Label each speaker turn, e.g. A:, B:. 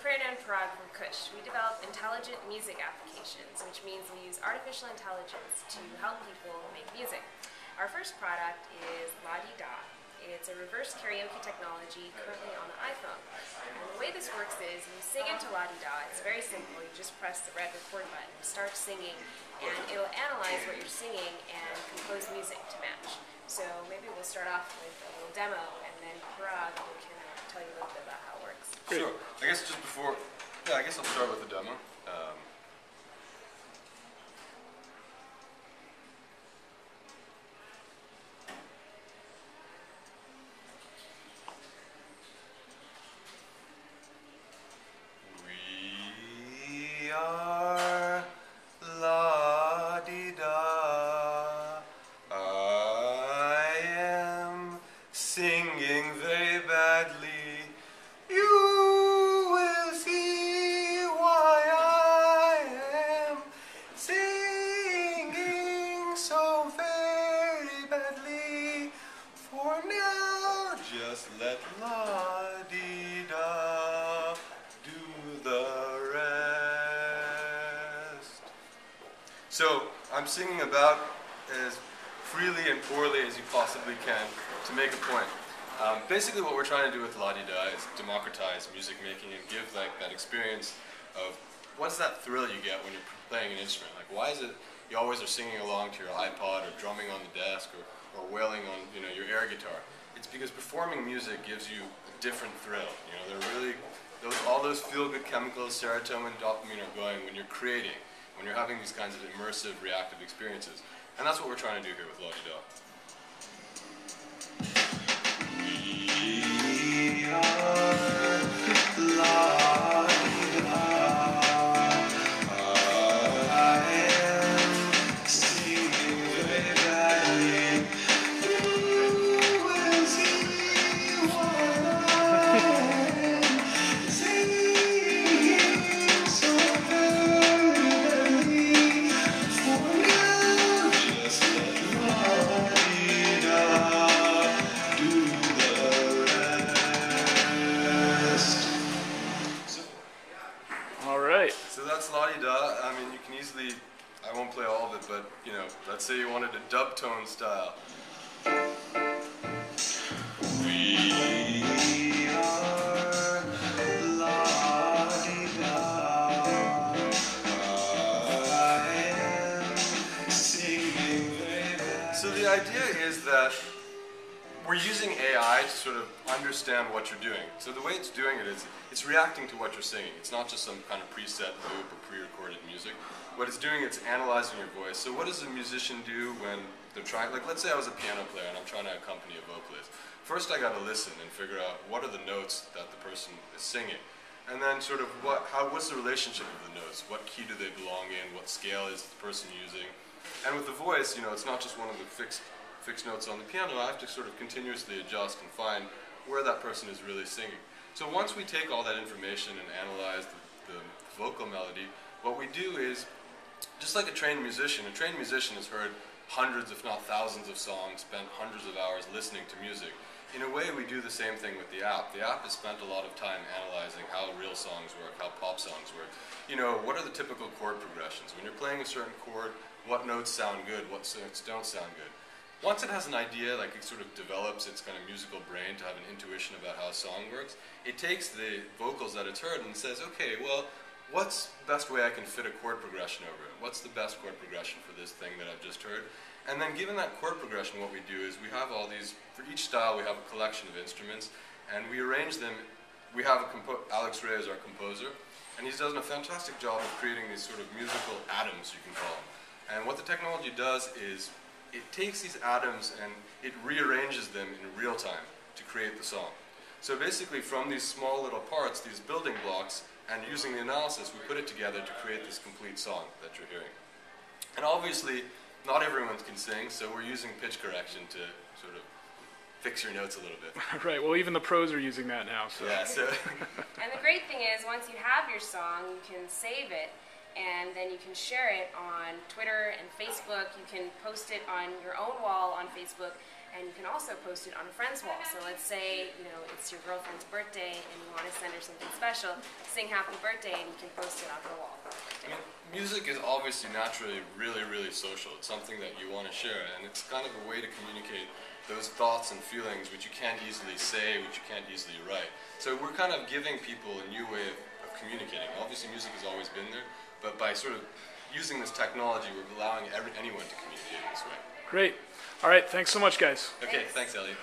A: Prerna and Parag from Khu.sh. We develop intelligent music applications, which means we use artificial intelligence to help people make music. Our first product is Ladida. It's a reverse karaoke technology currently on the iPhone. And the way this works is you sing into Ladida. It's very simple. You just press the red record button, start singing, and it'll analyze what you're singing and compose music to match. So maybe we'll start off with a little demo, and then Parag can tell you a little bit about how it works.
B: Sure. I guess just before, I guess I'll start with the demo. We are la-di-da. I am singing very badly. You will see why I am singing so very badly. For now, just let la-di-da do the rest. So, I'm singing about as freely and poorly as you possibly can to make a point. Basically what we're trying to do with Ladida is democratize music making and give like that experience of what's that thrill you get when you're playing an instrument. Like why is it you always are singing along to your iPod or drumming on the desk or wailing on your air guitar. It's because performing music gives you a different thrill. They're really all those feel-good chemicals, serotonin, dopamine are going when you're creating, when you're having these kinds of immersive reactive experiences. And that's what we're trying to do here with Ladida. We are la-di-da. I am singing very badly. You will see what I am singing so very badly. For now, just let la-di-da do the rest.
C: All right.
B: So that's Ladida. I mean, you can easily, I won't play all of it, but, let's say you wanted a dub tone style. We are Ladida. I am singing very bad. So the idea is that we're using AI to sort of understand what you're doing. So the way it's doing it is, it's reacting to what you're singing. It's not just some kind of preset loop or pre-recorded music. What it's doing, it's analyzing your voice. So what does a musician do when they're trying, like let's say I was a piano player and I'm trying to accompany a vocalist. First I got to listen and figure out what are the notes that the person is singing. And then sort of what's the relationship of the notes? What key do they belong in? What scale is the person using? And with the voice, it's not just one of the fixed notes on the piano. I have to sort of continuously adjust and find where that person is really singing. So once we take all that information and analyze the vocal melody, what we do is, just like a trained musician has heard hundreds if not thousands of songs, spent hundreds of hours listening to music. In a way we do the same thing with the app. The app has spent a lot of time analyzing how real songs work, how pop songs work. What are the typical chord progressions? When you're playing a certain chord, what notes sound good, what notes don't sound good? Once it has an idea, like it sort of develops its kind of musical brain to have an intuition about how a song works, it takes the vocals that it's heard and says, okay, well, what's the best way I can fit a chord progression over it? What's the best chord progression for this thing that I've just heard? And then given that chord progression, what we do is we have all these, for each style we have a collection of instruments, and we arrange them. We have Alex Ray as our composer, and he's done a fantastic job of creating these sort of musical atoms, you can call them. And what the technology does is, it takes these atoms and it rearranges them in real time to create the song. So basically from these small little parts, these building blocks, and using the analysis, we put it together to create this complete song that you're hearing. And obviously, not everyone can sing, so we're using pitch correction to sort of fix your notes a little bit.
C: Right, well even the pros are using that now. So.
B: Yeah, so.
A: And the great thing is, once you have your song, you can save it, and then you can share it on Twitter and Facebook. You can post it on your own wall on Facebook, And you can also post it on a friend's wall. So let's say, you know, it's your girlfriend's birthday and you want to send her something special, sing happy birthday and you can post it on her wall.
B: I mean, music is obviously naturally really, really social. It's something that you want to share, and it's kind of a way to communicate those thoughts and feelings which you can't easily say, which you can't easily write. So we're kind of giving people a new way of communicating. Obviously music has always been there, but by sort of using this technology, we're allowing anyone to communicate in this way.
C: Great. All right. Thanks so much, guys.
B: Okay, thanks Elliot.